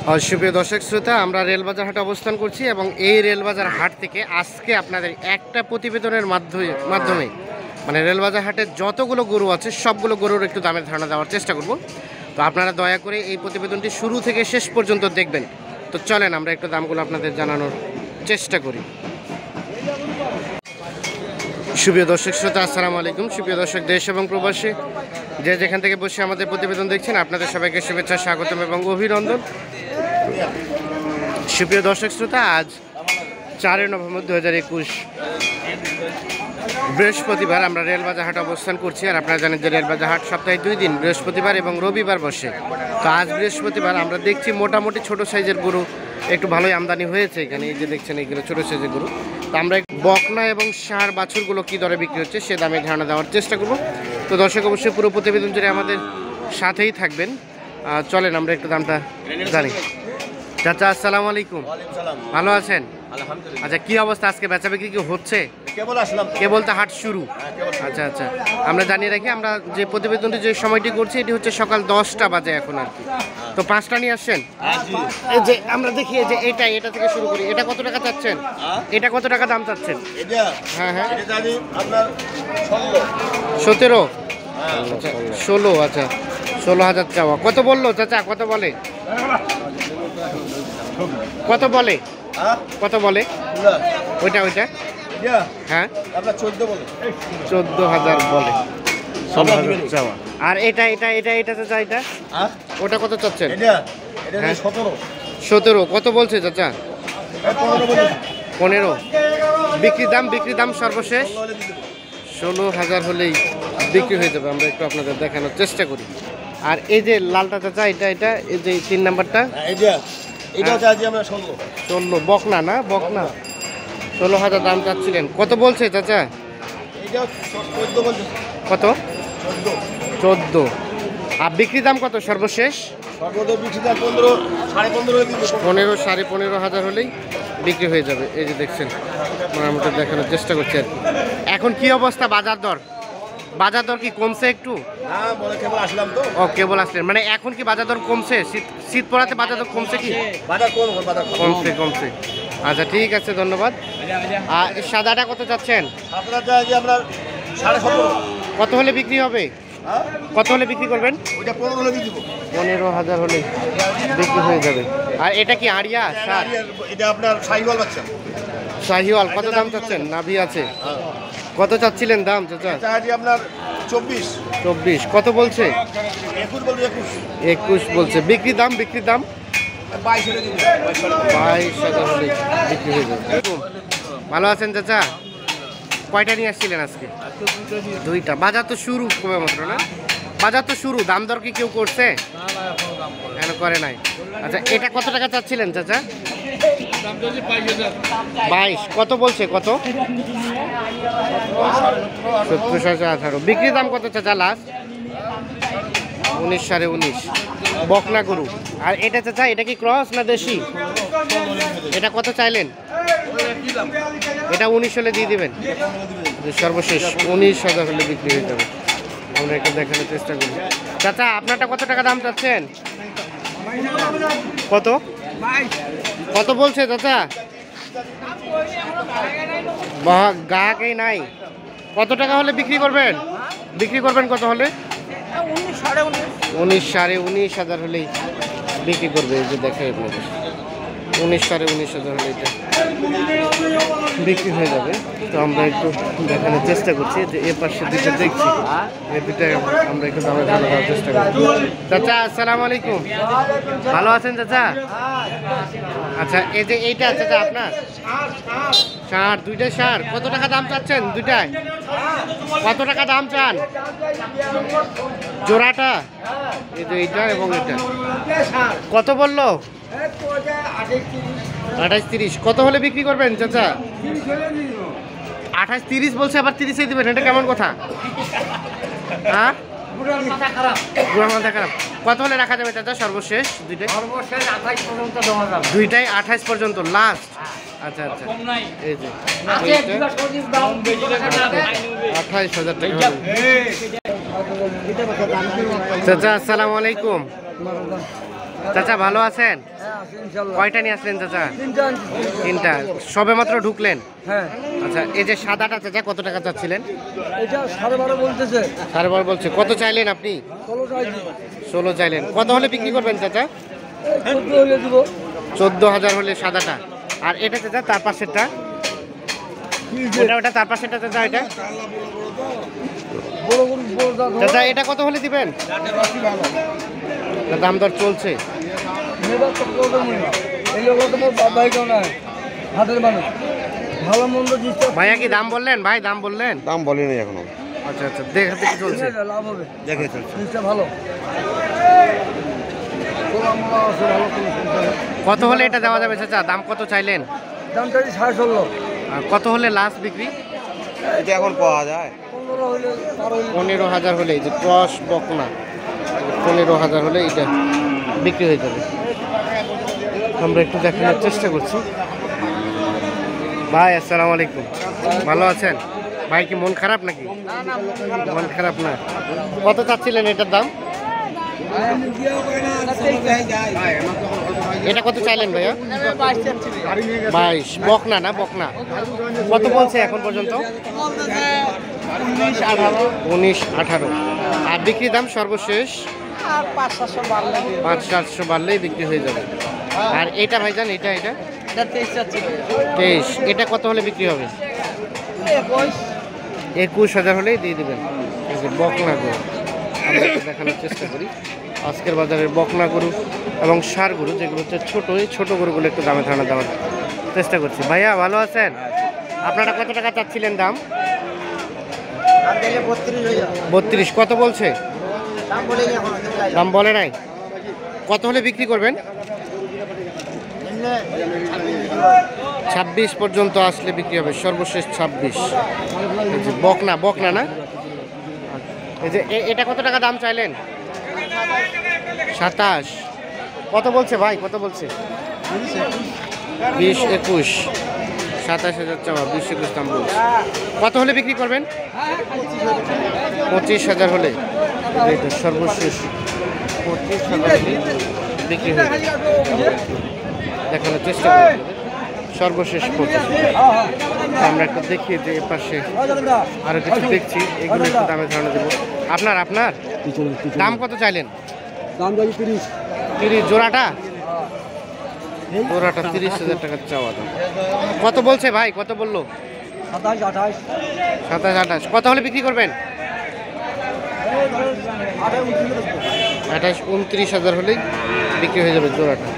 সুপ্রিয় দর্শক শ্রোতা, আমরা রেলবাজার হাটে অবস্থান করছি এবং এই রেলবাজার হাট থেকে আজকে আপনাদের একটা প্রতিবেদনের মাধ্যমে মানে রেলবাজার হাটে যতগুলো গরু আছে সবগুলো গরুর একটু দামের ধারণা দেওয়ার চেষ্টা করব। তো আপনারা দয়া করে এই প্রতিবেদনটি শুরু থেকে শেষ পর্যন্ত দেখবেন। তো চলেন আমরা একটু দামগুলো আপনাদের জানানোর চেষ্টা করি। সুপ্রিয় দর্শক শ্রোতা, আসসালামু আলাইকুম। সুপ্রিয় দর্শক দেশ এবং প্রবাসী যে যেখান থেকে বসে আমাদের প্রতিবেদন দেখছেন, আপনাদের সবাইকে শুভেচ্ছা, স্বাগতম এবং অভিনন্দন। সুপ্রিয় দর্শক শ্রোতা, আজ 4 নভেম্বর 2021 বৃহস্পতিবার আমরা রেলবাজার হাটে অবস্থান করছি। আর আপনারা জানেন যে রেলবাজার হাট সপ্তাহে 2 দিন, বৃহস্পতিবার এবং রবিবার বসে। তো আজ বৃহস্পতিবার আমরা দেখছি মোটামুটি ছোট সাইজের গরু একটু ভালোই আমদানি হয়েছে এখানে। এই যে দেখছেন এইগুলো ছোটো সাইজের গরু। তো আমরা বকনা এবং ষাঁড় বাছুরগুলো কী দরে বিক্রি হচ্ছে সে দামে ধারণা দেওয়ার চেষ্টা করব। তো দর্শক অবশ্যই পুরো প্রতিবেদন জুড়ে আমাদের সাথেই থাকবেন। চলেন আমরা একটু দামটা জানি। চাচা আসসালামু আলাইকুম, ভালো আছেন? আচ্ছা, কি অবস্থা আজকে বেচা বিক্রি কি হচ্ছে? কেবল তো হাট শুরু। আচ্ছা আচ্ছা, আমরা জানিয়ে রাখি আমরা যে প্রতিবেদনটি যে সময়টি করছি এটি হচ্ছে সকাল 10টা বাজে এখন আর কি। তো 5টা নিয়ে আসছেন। এই যে আমরা দেখি যে এটা থেকে শুরু করি। এটা কত টাকা চাচ্ছেন? এটা কত টাকা দাম চাচ্ছেন? হ্যাঁ হ্যাঁ, 17। আচ্ছা 16। আচ্ছা 16,000 চাওয়া। কত বললো চাচা? কত বলে? কত বলে? কত বলে? ওইটা হ্যাঁ 14,000 বলে। 16,000 চাওয়া। আর এটা চাচা, এটা ওটা কত চাচ্ছেন? 17। কত বলছে চাচা? 15। বিক্রি দাম সর্বশেষ 16,000 হলেই বিক্রি হয়ে যাবে। আমরা একটু আপনাদের দেখানোর চেষ্টা করি। আর এই যে লালটা চাচা, এটা এই যে 3 নাম্বারটা, এটা 16। বকনা না? বকনা। 16,000 দাম চাচ্ছিলেন। কত বলছে চাচা? কত? 14। আর বিক্রি দাম কত সর্বশেষ? 15,500 হলেই বিক্রি হয়ে যাবে। এই যে দেখছেন, মোটামুটি দেখানোর চেষ্টা করছি আর কি। এখন কি অবস্থা বাজার দর? বাজার দর কি কমছে একটু? ও কেবল আসলেন, মানে এখন কি বাজার দর কমছে? শীত পড়াতে বাজার দর কমছে কি? কমছে। আচ্ছা ঠিক আছে, ধন্যবাদ। আর সাদাটা কত চাচ্ছেন? কত হলে বিক্রি হবে? কত হলে বিক্রি করবেন? 15,000 হলে বিক্রি হয়ে যাবে। আর এটা কি আড়িয়া সার? এটা আপনার শাহিওয়াল বাচ্চা। শাহিওয়াল। কত দাম চাচ্ছেন? নাভি আছে। কত চাচ্ছিলেন দাম চাচা? আপনার 24। কত বলছে? 21 বলছে। বিক্রি দাম 22,000 হলে বিক্রি হয়ে যাবে। ভালো আছেন চাচা? কয়টা নিয়ে আসছিলেন আজকে? 2টা। বাজার তো শুরু কবে মাত্র না? বাজার তো শুরু। দাম দর কি কেউ করছে? কেন করে নাই? আচ্ছা, এটা কত টাকা চাচ্ছিলেন চাচা? 22। কত বলছে? কত? 17,500। বিক্রি দাম কত চাচা লাস্ট? 19, 19.5। বকনা গরু। আর এটা চাচা, এটা কি ক্রস না দেশি? এটা কত চাইলেন? এটা 19 হলে দিয়ে দিবেন। সর্বশেষ 19,000 হলে বিক্রি হয়ে যাবে। আমরা একটু দেখানোর চেষ্টা করি। চাচা আপনারটা কত টাকা দাম চাচ্ছেন? কত বলছে চাচা? গাহকেই নাই। কত টাকা হলে বিক্রি করবেন? কত হলে? 19, 19,500 হলেই বিক্রি করবে। এই যে দেখে আপনাদের 19, 19,500 হলে এটা বিক্রি হয়ে যাবে। তো আমরা একটু দেখানোর চেষ্টা করছি যে এ পাশে দুটো দেখছি, এই দুটাই আমরা একটু দামে ধারণা দেওয়ার চেষ্টা করছি। চাচা আসসালামু আলাইকুম, ভালো আছেন চাচা? আচ্ছা, এই যে এইটা চাচা আপনার ষাঁড়, 2টাই ষাঁড়। কত টাকা দাম চাচ্ছেন দুইটায়? কত টাকা দাম চান জোড়াটা? এই যে এইটা এবং এটা কত বললো? 28, 30। কত হলে বিক্রি করবেন চাচা? 28, 30 বলছে, আবার 30-এ দিবেন। এটা কেমন কথা? হ্যাঁ, বুড়ার মাথা খারাপ। কত হলে রাখা যাবে চাচা সর্বশেষ? দুইটাই 28 পর্যন্ত লাস্ট। আচ্ছা আচ্ছা, এই যে 28,000 টাকা। চাচা আসসালামু আলাইকুম, চাচা ভালো আছেন? কয়টা নিয়ে আসলেন চাচা? তিনটা। সবে মাত্র ঢুকলেন? হ্যাঁ। আচ্ছা, এই যে সাদাটা চাচা কত টাকা চাচ্ছিলেন? এটা 12.5 বলতেছে। 12.5 বলছে। কত চাইলেন আপনি? 16 চাইলেন। কত হলে বিক্রি করবেন চাচা? 14 হলে দিব। 14,000 হলে সাদাটা। আর এটা চাচা তার পাশেরটা? ওটা তার পাশেরটা চাচা, এটা চাচা এটা কত হলে দিবেন? দাম দর চলছে। ভাইয়া কি দাম বললেন? ভাই দাম বললেন? দাম বলেনি এখনো। আচ্ছা আচ্ছা, দেখে দেখে চলছে। দেখে চলছে। ভালো কত হলে এটা দেওয়া যাবে চাচা? দাম কত চাইলেন? দামটা 16.5। আর কত হলে লাস্ট বিক্রি? এটা এখন পাওয়া যায় 15,000 হলে, এই যে ক্রস বকনা, 15,000 হলে এটা বিক্রি হয়ে যাবে। আমরা একটু দেখানোর চেষ্টা করছি। ভাই আসসালামু আলাইকুম, ভালো আছেন? ভাই কি মন খারাপ নাকি? মন খারাপ না। কত চাচ্ছিলেন এটার দাম? এটা কত চাইলেন ভাইয়া? 22। বকনা না? বকনা। কত বলছে এখন পর্যন্ত? 19-18। আর বিক্রি দাম সর্বশেষ 500-700 বাড়লেই বিক্রি হয়ে যাবে। আর এটা ভাইজান, এটা 23। এটা কত হলে বিক্রি হবে? 21,000 হলেই দিয়ে দেবেন। এই যে বকনা গরু আমরা একটু দেখানোর চেষ্টা করি। আজকের বাজারের বকনা গরু এবং ষাঁড় গরু, যেগুলো হচ্ছে ছোটো, এই ছোটো গরুগুলো একটু দামে ধারণা দেওয়ার চেষ্টা করছি। ভাইয়া ভালো আছেন? আপনারা কত টাকা চাচ্ছিলেন দাম? 32। কত বলছে? দাম বলে নাই। কত হলে বিক্রি করবেন? 26 পর্যন্ত আসলে বিক্রি হবে, সর্বশেষ 26। এই যে বকনা, বকনা না? এই যে এটা কত টাকা দাম চাইলেন? 27। কত বলছে ভাই? কত বলছে? 20-21। 27,000 চাওয়া, 20-21 দাম বলছে। কত হলে বিক্রি করবেন? 25,000 হলে। এইটা সর্বশেষ 25,000 হলে বিক্রি হয়ে যাবে। দেখানোর চেষ্টা করি। সর্বশেষ 25। আমরা একটু দেখি যে এ পাশে আরো কিছু দেখছি, এগুলো একটু দামে ধারণা দেবো। আপনার দাম কত চাইলেন? দাম 30। 30 জোড়াটা? জোড়াটা 30,000 টাকা চাওয়া দাম। কত বলছে ভাই? কত বললো? 27-28। 27-28। কত হলে বিক্রি করবেন? 28-29,000 হলেই বিক্রি হয়ে যাবে জোড়াটা।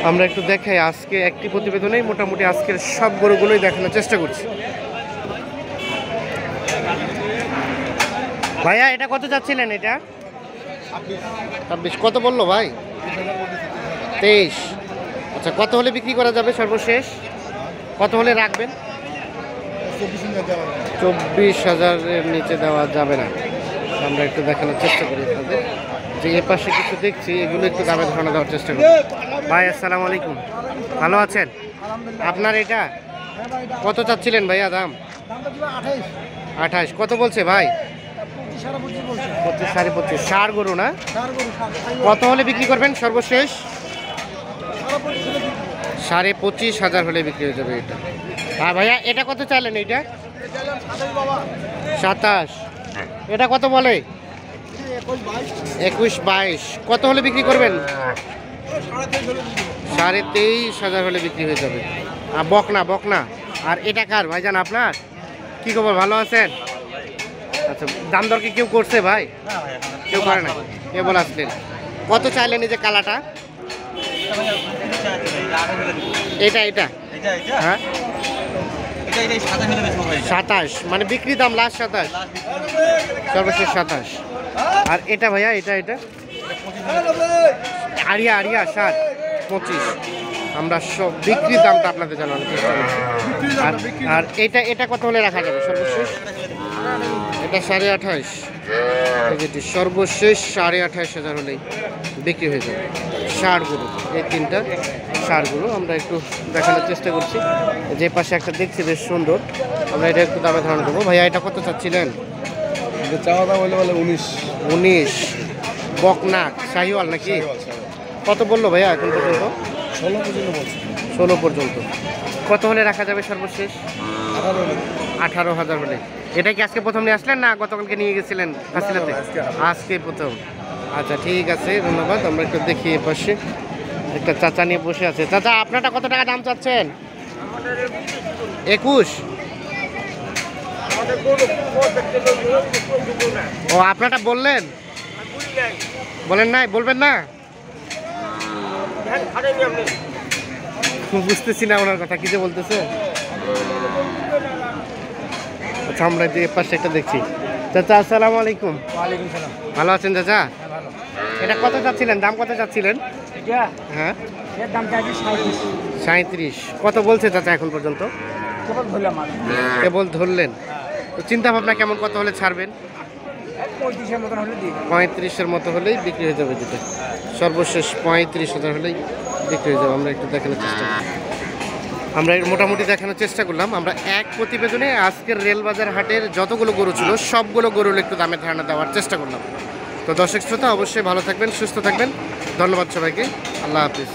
আমরা একটু দেখাই, আজকে একটি প্রতিবেদনেই মোটামুটি আজকের সব গরুগুলোই দেখানোর চেষ্টা করছি। ভাইয়া এটা কত চাচ্ছিলেন? এটা 26। কত বললো ভাই? 23। আচ্ছা, কত হলে বিক্রি করা যাবে সর্বশেষ? কত হলে রাখবেন? 24,000-এর নিচে দেওয়া যাবে না। আমরা একটু দেখানোর চেষ্টা করি আপনাদের যে এ পাশে কিছু দেখছি, এগুলো একটু দামে ধারণা দেওয়ার চেষ্টা করি। ভাই আসসালামু আলাইকুম, ভালো আছেন? আপনার এটা কত চাচ্ছিলেন ভাইয়া দাম? 28। কত বলছে ভাই? 25-25। ষাঁড় গরু না? কত হলে বিক্রি করবেন সর্বশেষ? 25,500 হলে বিক্রি হয়ে যাবে এটা। আর ভাইয়া এটা কত চাইলেন? এইটা 27। এটা কত বলে? 21-22। কত হলে বিক্রি করবেন? 23,500 হলে বিক্রি হয়ে যাবে। আর বকনা, বকনা। আর এটা কার ভাইজান আপনার? কি খবর, ভালো আছেন? আচ্ছা, দাম দর কি কেউ করছে ভাই? কেউ করে না, কেবল আসলেন। কত চাইলেন এই যে কালাটা? এটা হ্যাঁ 27। মানে বিক্রি দাম লাস্ট 27, সর্বশেষ 27। আর এটা ভাইয়া এটা আড়িয়া 25। আমরা সব বিক্রির দামটা আপনাদের জানানোর চেষ্টা করছি। আর এটা কত হলে রাখা যাবে সর্বশেষ? এটা 28.5। সর্বশেষ 28,500 হলেই বিক্রি হয়ে যাবে ষাঁড় গরু। এই তিনটা ষাঁড় গরু আমরা একটু দেখানোর চেষ্টা করছি। যে পাশে একটা দেখছি বেশ সুন্দর, আমরা এটা একটু দামে ধারণা দেবো। ভাইয়া এটা কত চাচ্ছিলেন? চাওয়া দাম বলে 19। বকনা শাহিওয়াল নাকি? কত বললো ভাইয়া এখন পর্যন্ত? 16 পর্যন্ত বলছে। 16 পর্যন্ত। কত হলে রাখা যাবে সর্বশেষ? 18 18,000 হলে। এটা কি আজকে প্রথম নিয়ে আসলেন না গতকালকে নিয়ে গেছিলেন ফাসিলাতে? আজকে প্রথম। আচ্ছা ঠিক আছে, ধন্যবাদ। আমরা একটু দেখি এ পাশে একটা চাচা নিয়ে বসে আছে। চাচা আপনারটা কত টাকা দাম চাচ্ছেন? 21। ও আপনারটা বললেন? বলেন নাই, বলবেন না? বুঝতেছি না ওনার কথা, কি যে বলতেছে। আচ্ছা আমরা যে পাশে একটা দেখছি। চাচা আসসালামু আলাইকুম। ওয়ালাইকুম সালাম। ভালো আছেন চাচা? ভালো। এটা কত চাচ্ছিলেন, দাম কত চাচ্ছিলেন? এটা হ্যাঁ এর দাম চাইছি 37। 37। কত বলছে চাচা এখন পর্যন্ত? কেবল ধরলাম আর কেবল ধরলেন? তো চিন্তা ভাবনা কেমন, কত হলে ছাড়বেন? 35 মতন হলে দিই। 35-এর মতো হলেই বিক্রি হয়ে যাবে যেটা। সর্বশেষ 35,000 হলেই বিক্রি হয়ে যাবে। আমরা একটু দেখানোর চেষ্টা করি। আমরা মোটামুটি দেখানোর চেষ্টা করলাম। আমরা এক প্রতিবেদনে আজকের রেলবাজার হাটের যতগুলো গরু ছিল সবগুলো গরুর একটু দামের ধারণা দেওয়ার চেষ্টা করলাম। তো দর্শক শ্রোতা অবশ্যই ভালো থাকবেন, সুস্থ থাকবেন। ধন্যবাদ সবাইকে। আল্লাহ হাফিজ।